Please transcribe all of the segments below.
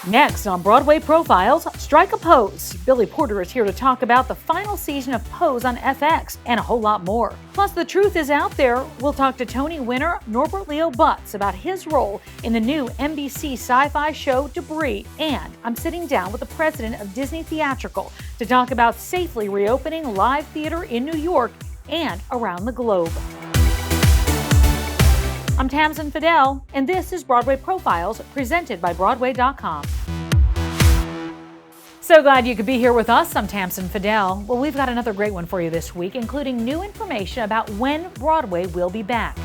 Next on Broadway Profiles, Strike a Pose. Billy Porter is here to talk about the final season of Pose on FX and a whole lot more. Plus, the truth is out there. We'll talk to Tony winner Norbert Leo Butz about his role in the new NBC sci-fi show Debris. And I'm sitting down with the president of Disney Theatrical to talk about safely reopening live theater in New York and around the globe. I'm Tamsen Fadal, and this is Broadway Profiles, presented by Broadway.com. So glad you could be here with us. I'm Tamsen Fadal. Well, we've got another great one for you this week, including new information about when Broadway will be back.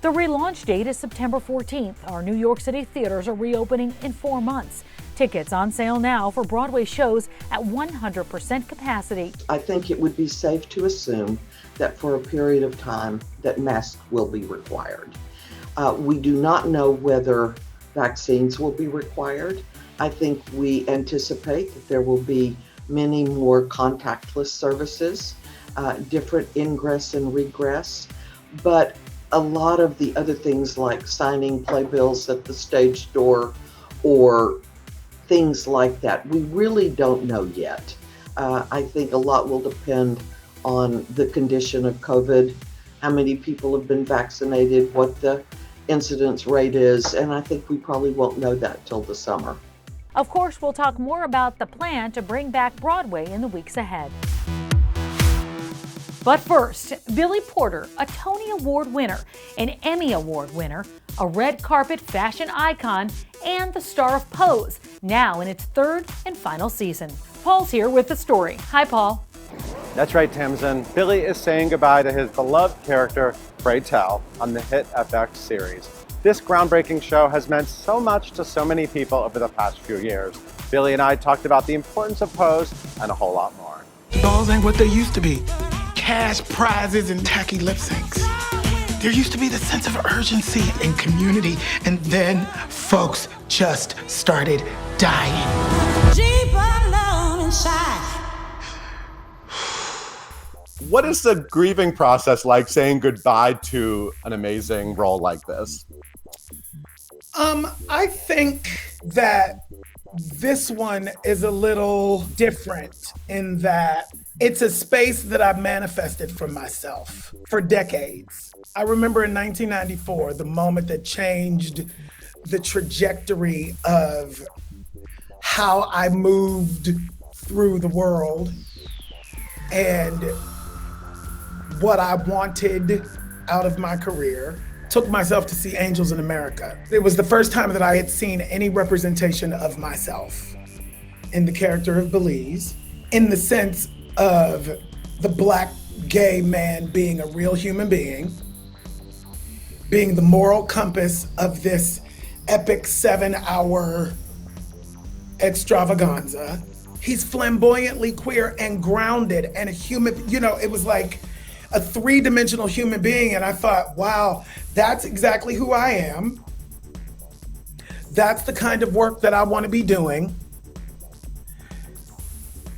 The relaunch date is September 14th. Our New York City theaters are reopening in 4 months. Tickets on sale now for Broadway shows at 100% capacity. I think it would be safe to assume that for a period of time that masks will be required. We do not know whether vaccines will be required. I think we anticipate that there will be many more contactless services, different ingress and regress, but a lot of the other things like signing playbills at the stage door or things like that, we really don't know yet. I think a lot will depend on the condition of COVID, how many people have been vaccinated, what the incidence rate is, and I think we probably won't know that till the summer. Of course, we'll talk more about the plan to bring back Broadway in the weeks ahead. But first, Billy Porter, a Tony Award winner, an Emmy Award winner, a red carpet fashion icon, and the star of Pose, now in its third and final season. Paul's here with the story. Hi, Paul. That's right, Tamsen. Billy is saying goodbye to his beloved character, Pray Tell, on the hit FX series. This groundbreaking show has meant so much to so many people over the past few years. Billy and I talked about the importance of Pose and a whole lot more. Balls ain't what they used to be. Cash prizes and tacky lip syncs. There used to be the sense of urgency and community, and then folks just started dying. Deep alone inside. What is the grieving process like, saying goodbye to an amazing role like this? I think that this one is a little different in that it's a space that I've manifested for myself for decades. I remember in 1994, the moment that changed the trajectory of how I moved through the world and what I wanted out of my career. Took myself to see Angels in America. It was the first time that I had seen any representation of myself in the character of Belize, in the sense of the Black gay man being a real human being the moral compass of this epic 7-hour extravaganza. He's flamboyantly queer and grounded and a human, it was like a 3-dimensional human being. And I thought, wow, that's exactly who I am. That's the kind of work that I want to be doing.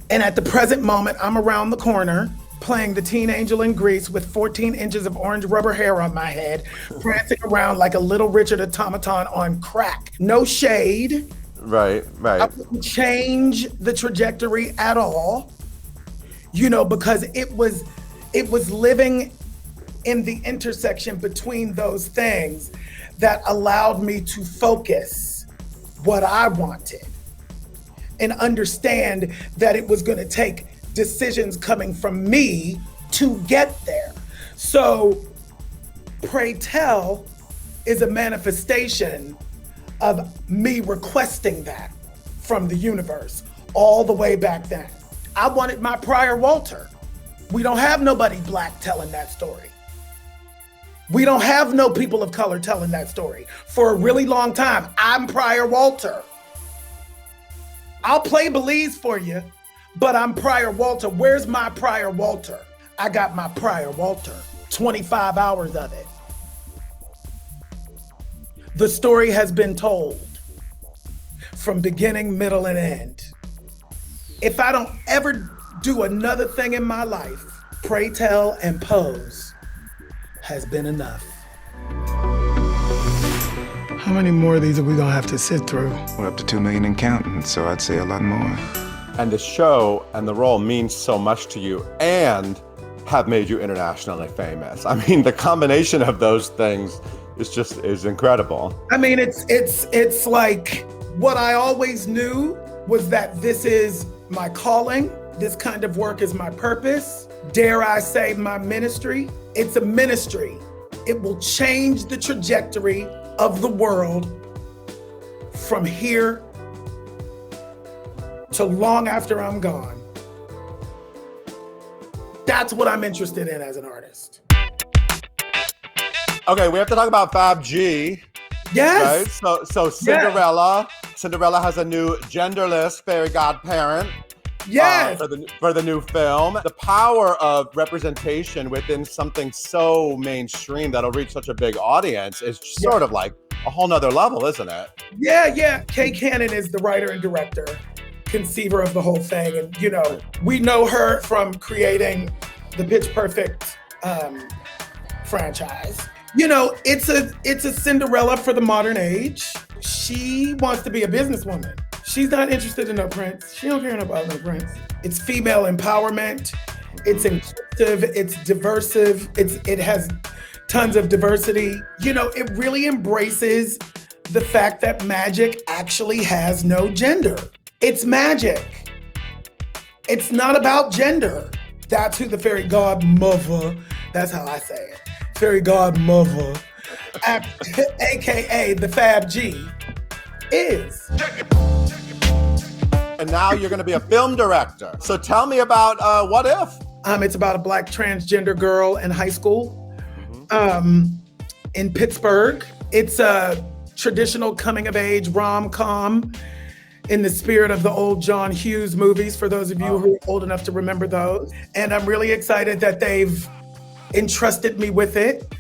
And at the present moment, I'm around the corner playing the teen angel in Greece with 14 inches of orange rubber hair on my head, prancing around like a little Richard automaton on crack. No shade. Right. I wouldn't change the trajectory at all, because it was living in the intersection between those things that allowed me to focus what I wanted and understand that it was going to take decisions coming from me to get there. So Pray Tell is a manifestation of me requesting that from the universe all the way back then. I wanted my prior Walter. We don't have nobody Black telling that story. We don't have no people of color telling that story. For a really long time, I'm prior Walter. I'll play Belize for you, but I'm prior Walter. Where's my prior Walter? I got my prior Walter, 25 hours of it. The story has been told from beginning, middle, and end. If I don't ever do another thing in my life, Pray Tell and Pose has been enough. How many more of these are we gonna have to sit through? We're up to 2 million and counting, so I'd say a lot more. And the show and the role means so much to you and have made you internationally famous. I mean, the combination of those things is incredible. I mean, it's like what I always knew was that this is my calling. This kind of work is my purpose. Dare I say my ministry? It's a ministry. It will change the trajectory of the world from here to long after I'm gone. That's what I'm interested in as an artist. Okay, we have to talk about 5G. Yes. Right? So Cinderella. Yes. Cinderella has a new genderless fairy godparent. Yes. For the new film. The power of representation within something so mainstream that'll reach such a big audience is sort of like a whole nother level, isn't it? Yeah. Kay Cannon is the writer and director, conceiver of the whole thing. And, you know, we know her from creating the Pitch Perfect franchise. You know, it's a Cinderella for the modern age. She wants to be a businesswoman. She's not interested in no prince. She don't care about no prince. It's female empowerment. It's inclusive. It's diversive. It has tons of diversity. You know, it really embraces the fact that magic actually has no gender. It's magic. It's not about gender. That's who the fairy godmother, that's how I say it, fairy godmother, AKA the Fab G, is. And now you're going to be a film director. So tell me about What If? It's about a Black transgender girl in high school in Pittsburgh. It's a traditional coming of age rom-com in the spirit of the old John Hughes movies, for those of you who are old enough to remember those. And I'm really excited that they've entrusted me with it.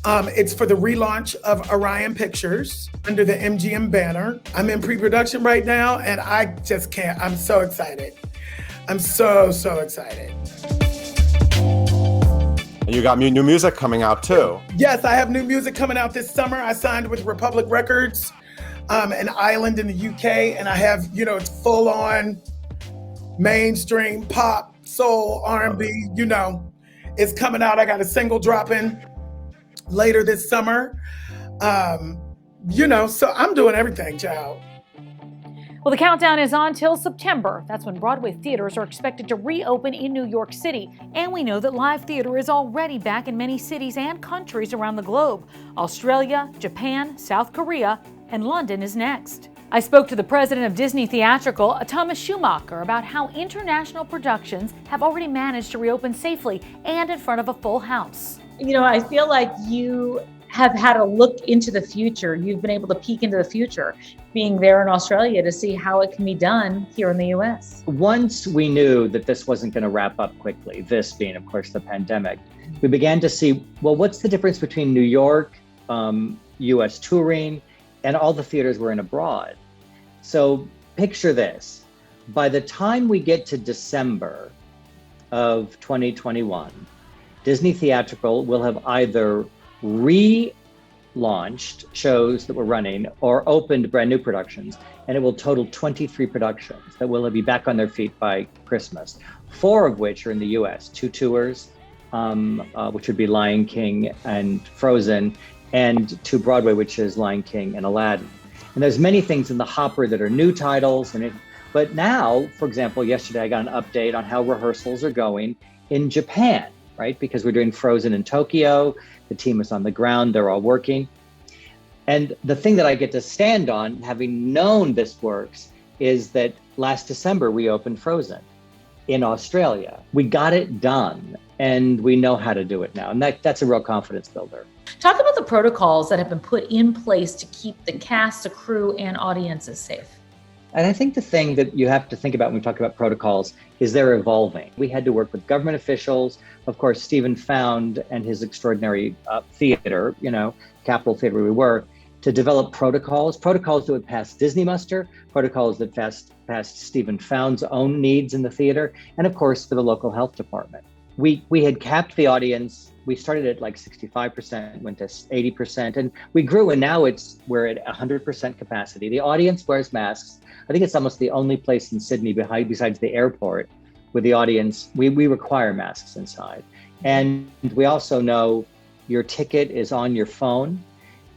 It's for the relaunch of Orion Pictures under the MGM banner. I'm in pre-production right now, and I just can't. I'm so excited. I'm so excited. And you got new music coming out too. Yes, I have new music coming out this summer. I signed with Republic Records, an island in the UK, and I have, you know, it's full on mainstream pop, soul, R&B, you know, it's coming out. I got a single dropping later this summer. You know, so I'm doing everything, child. Well, the countdown is on till September. That's when Broadway theaters are expected to reopen in New York City. And we know that live theater is already back in many cities and countries around the globe. Australia, Japan, South Korea, and London is next. I spoke to the president of Disney Theatrical, Thomas Schumacher, about how international productions have already managed to reopen safely and in front of a full house. You know, I feel like you have had a look into the future. You've been able to peek into the future, being there in Australia to see how it can be done here in the US. Once we knew that this wasn't going to wrap up quickly, this being, of course, the pandemic, we began to see, well, what's the difference between New York, US touring, and all the theaters we're in abroad? So picture this. By the time we get to December of 2021, Disney Theatrical will have either relaunched shows that were running or opened brand new productions, and it will total 23 productions that will be back on their feet by Christmas, 4 of which are in the US, 2 tours, which would be Lion King and Frozen, and 2 Broadway, which is Lion King and Aladdin. And there's many things in the hopper that are new titles. But now, for example, yesterday I got an update on how rehearsals are going in Japan, right? Because we're doing Frozen in Tokyo. The team is on the ground, they're all working. And the thing that I get to stand on, having known this works, is that last December we opened Frozen in Australia. We got it done, and we know how to do it now. And that's a real confidence builder. Talk about the protocols that have been put in place to keep the cast, the crew, and audiences safe. And I think the thing that you have to think about when we talk about protocols is they're evolving. We had to work with government officials, of course, Stephen Found and his extraordinary theater, you know, Capitol Theater where we were, to develop protocols that would pass Disney muster, protocols that passed Stephen Found's own needs in the theater, and of course, for the local health department. we had capped the audience. We started at like 65%, went to 80%, and we grew, and now we're at 100% capacity. The audience wears masks. I think it's almost the only place in Sydney besides the airport with the audience, we require masks inside. And we also know your ticket is on your phone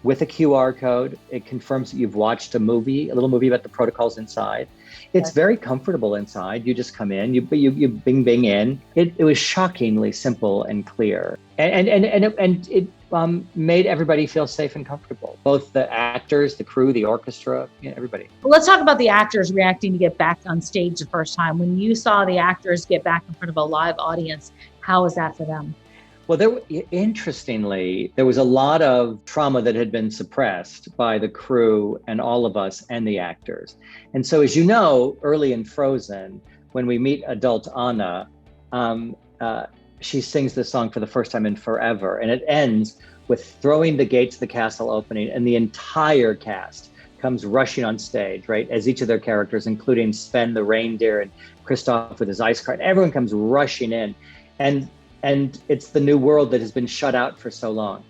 with a QR code. It confirms that you've watched a little movie about the protocols inside. It's very comfortable inside. You just come in, you bing bing in. It was shockingly simple and clear, and it made everybody feel safe and comfortable. Both the actors, the crew, the orchestra, everybody. Well, let's talk about the actors reacting to get back on stage the first time. When you saw the actors get back in front of a live audience, how was that for them? Well, interestingly, there was a lot of trauma that had been suppressed by the crew and all of us and the actors. And so, as you know, early in Frozen, when we meet adult Anna, she sings this song for the first time in forever. And it ends with throwing the gates of the castle opening, and the entire cast comes rushing on stage, right? As each of their characters, including Sven the reindeer and Kristoff with his ice cart, everyone comes rushing in. And it's the new world that has been shut out for so long.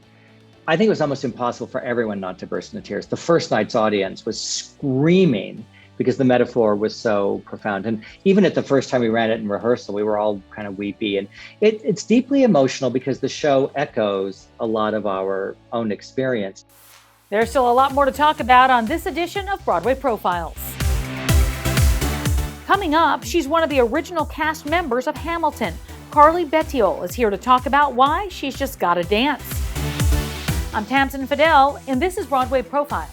I think it was almost impossible for everyone not to burst into tears. The first night's audience was screaming because the metaphor was so profound. And even at the first time we ran it in rehearsal, we were all kind of weepy. And it's deeply emotional because the show echoes a lot of our own experience. There's still a lot more to talk about on this edition of Broadway Profiles. Coming up, she's one of the original cast members of Hamilton. CARLEIGH BETTIOL is here to talk about why she's just gotta dance. I'm Tamsen Fadal, and this is Broadway Profiles.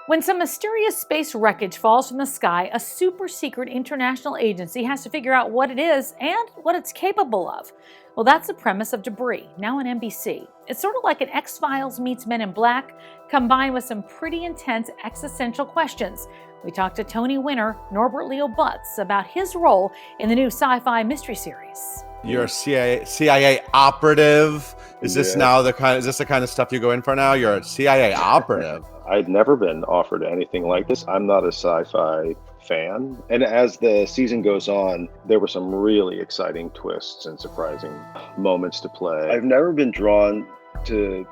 When some mysterious space wreckage falls from the sky, a super secret international agency has to figure out what it is and what it's capable of. Well, that's the premise of Debris, now on NBC. It's sort of like an X-Files meets Men in Black, combined with some pretty intense existential questions. We talked to Tony winner Norbert Leo Butz about his role in the new sci-fi mystery series. You're a CIA operative. Is this now the kind of stuff you go in for now? You're a CIA operative. I'd never been offered anything like this. I'm not a sci-fi fan. And as the season goes on, there were some really exciting twists and surprising moments to play. I've never been drawn to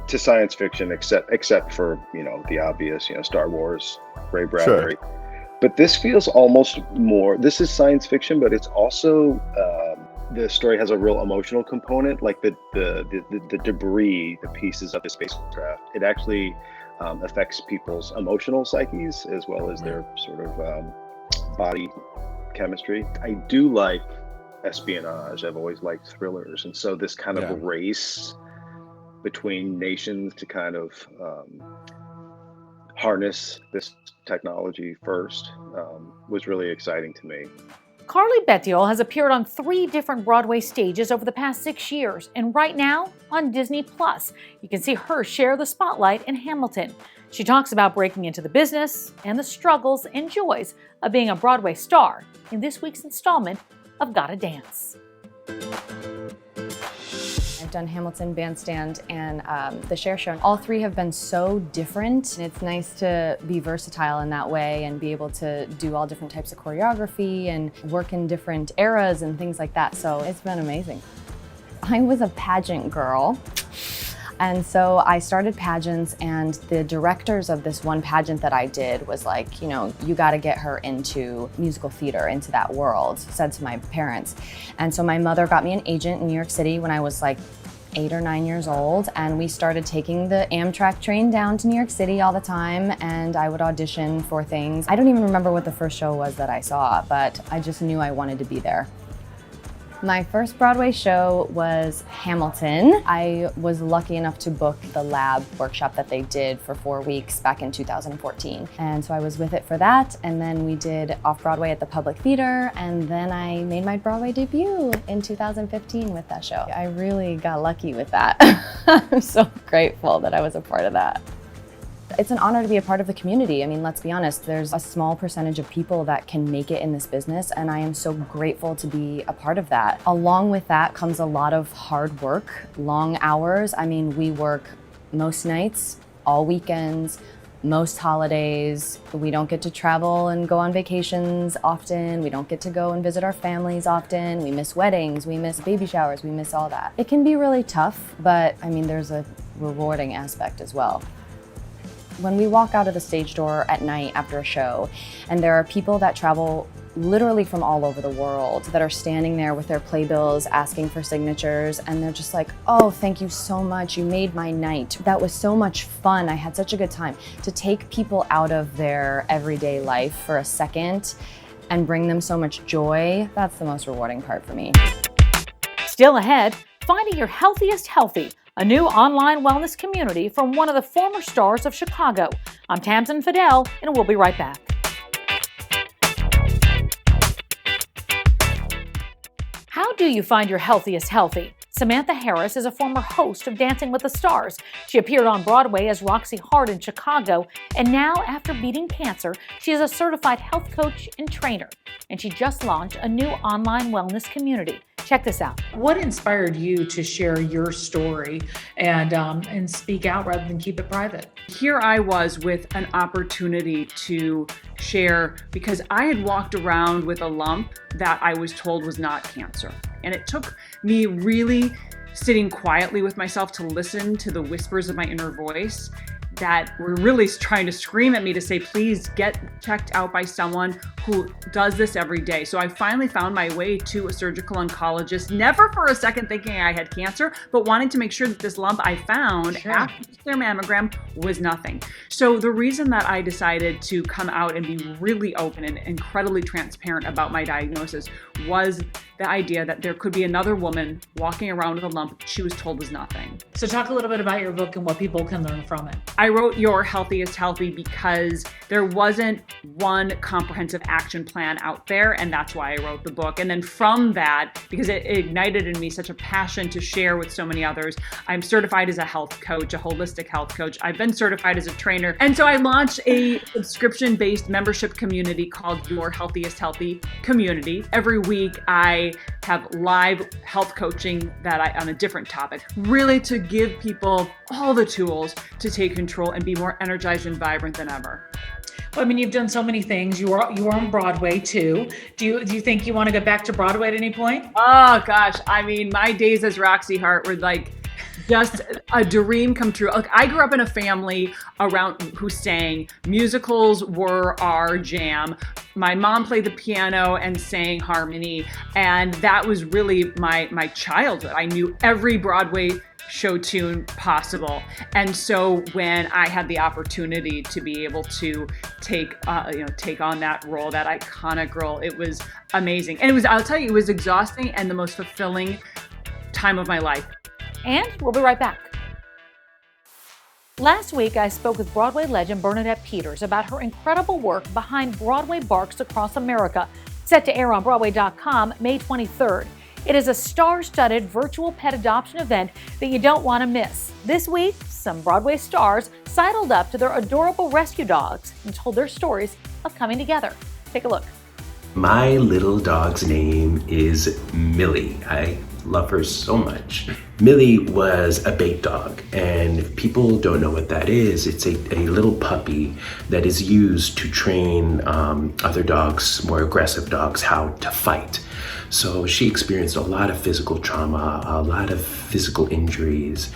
science fiction except for, the obvious, Star Wars, Ray Bradbury. Sure. But this feels almost more, this is science fiction, but it's also, the story has a real emotional component, like the debris, the pieces of the spacecraft. It actually affects people's emotional psyches as well as their sort of body chemistry. I do like espionage. I've always liked thrillers. And so this kind of race between nations to kind of harness this technology first was really exciting to me. CARLEIGH BETTIOL has appeared on 3 different Broadway stages over the past 6 years, and right now on Disney+. You can see her share the spotlight in Hamilton. She talks about breaking into the business and the struggles and joys of being a Broadway star in this week's installment of Gotta Dance. I've done Hamilton, Bandstand, and the Cher Show. All 3 have been so different. And it's nice to be versatile in that way and be able to do all different types of choreography and work in different eras and things like that. So it's been amazing. I was a pageant girl. And so I started pageants, and the directors of this one pageant that I did was like, you got to get her into musical theater, into that world, said to my parents. And so my mother got me an agent in New York City when I was like 8 or 9 years old, and we started taking the Amtrak train down to New York City all the time, and I would audition for things. I don't even remember what the first show was that I saw, but I just knew I wanted to be there. My first Broadway show was Hamilton. I was lucky enough to book the lab workshop that they did for 4 weeks back in 2014. And so I was with it for that, and then we did Off-Broadway at the Public Theater, and then I made my Broadway debut in 2015 with that show. I really got lucky with that. I'm so grateful that I was a part of that. It's an honor to be a part of the community. I mean, let's be honest, there's a small percentage of people that can make it in this business, and I am so grateful to be a part of that. Along with that comes a lot of hard work, long hours. I mean, we work most nights, all weekends, most holidays. We don't get to travel and go on vacations often. We don't get to go and visit our families often. We miss weddings, we miss baby showers, we miss all that. It can be really tough, but I mean, there's a rewarding aspect as well. When we walk out of the stage door at night after a show, and there are people that travel literally from all over the world that are standing there with their playbills asking for signatures, and they're just like, oh, thank you so much, you made my night. That was so much fun, I had such a good time. To take people out of their everyday life for a second and bring them so much joy, that's the most rewarding part for me. Still ahead, finding your healthiest healthy, a new online wellness community from one of the former stars of Chicago. I'm Tamsen Fadal, and we'll be right back. How do you find your healthiest healthy? Samantha Harris is a former host of Dancing with the Stars. She appeared on Broadway as Roxy Hart in Chicago, and now, after beating cancer, she is a certified health coach and trainer. And she just launched a new online wellness community. Check this out. What inspired you to share your story and speak out rather than keep it private? Here I was with an opportunity to share because I had walked around with a lump that I was told was not cancer. And it took me really sitting quietly with myself to listen to the whispers of my inner voice that were really trying to scream at me to say, please get checked out by someone who does this every day. So I finally found my way to a surgical oncologist, never for a second thinking I had cancer, but wanting to make sure that this lump I found after their mammogram was nothing. So the reason that I decided to come out and be really open and incredibly transparent about my diagnosis was the idea that there could be another woman walking around with a lump she was told was nothing. So talk a little bit about your book and what people can learn from it. I wrote Your Healthiest Healthy because there wasn't one comprehensive action plan out there, and that's why I wrote the book. And then from that, because it ignited in me such a passion to share with so many others, I'm certified as a health coach, a holistic health coach. I've been certified as a trainer. And so I launched a subscription-based membership community called Your Healthiest Healthy Community. Every week I have live health coaching on a different topic, really to give people all the tools to take control and be more energized and vibrant than ever. Well, I mean, you've done so many things. You are on Broadway too. Do you think you want to get back to Broadway at any point? Oh gosh, I mean, my days as Roxy Hart were like just a dream come true. Look, I grew up in a family around who sang. Musicals were our jam. My mom played the piano and sang harmony, and that was really my childhood. I knew every Broadway show tune possible. And so when I had the opportunity to be able to take on that role, that iconic role, it was amazing. And I'll tell you, it was exhausting and the most fulfilling time of my life. And we'll be right back. Last week, I spoke with Broadway legend Bernadette Peters about her incredible work behind Broadway Barks Across America, set to air on Broadway.com May 23rd. It is a star-studded virtual pet adoption event that you don't want to miss. This week, some Broadway stars sidled up to their adorable rescue dogs and told their stories of coming together. Take a look. My little dog's name is Millie. I love her so much. Millie was a bait dog, and if people don't know what that is, it's a little puppy that is used to train other dogs, more aggressive dogs, how to fight. So she experienced a lot of physical trauma, a lot of physical injuries,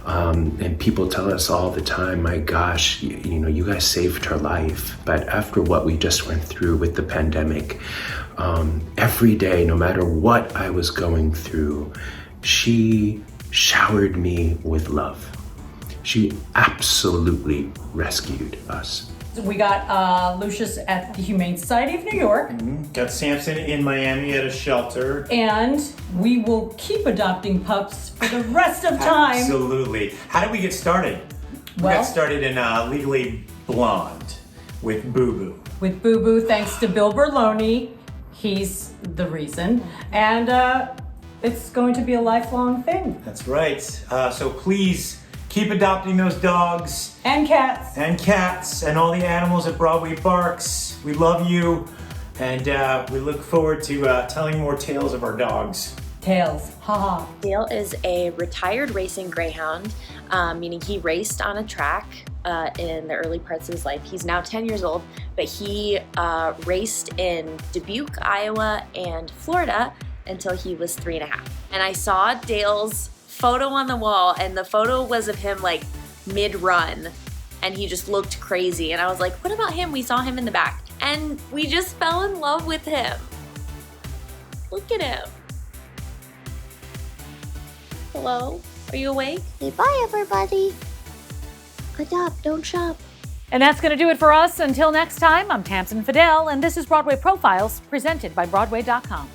and people tell us all the time, my gosh, you guys saved her life. But after what we just went through with the pandemic, every day, no matter what I was going through, she showered me with love. She absolutely rescued us. We got Lucius at the Humane Society of New York. Got Samson in Miami at a shelter. And we will keep adopting pups for the rest of time. Absolutely. How did we get started? We got started in Legally Blonde with Boo Boo. With Boo Boo, thanks to Bill Berloni. He's the reason. And it's going to be a lifelong thing. That's right. So please keep adopting those dogs. And cats. And cats and all the animals at Broadway Barks. We love you. And we look forward to telling more tales of our dogs. Tails, haha. Dale is a retired racing greyhound, meaning he raced on a track in the early parts of his life. He's now 10 years old, but he raced in Dubuque, Iowa, and Florida until he was 3.5. And I saw Dale's photo on the wall, and the photo was of him like mid-run, and he just looked crazy. And I was like, what about him? We saw him in the back, and we just fell in love with him. Look at him. Hello? Are you awake? Say bye, everybody. Adopt, don't shop. And that's going to do it for us. Until next time, I'm Tamsen Fadal, and this is Broadway Profiles, presented by Broadway.com.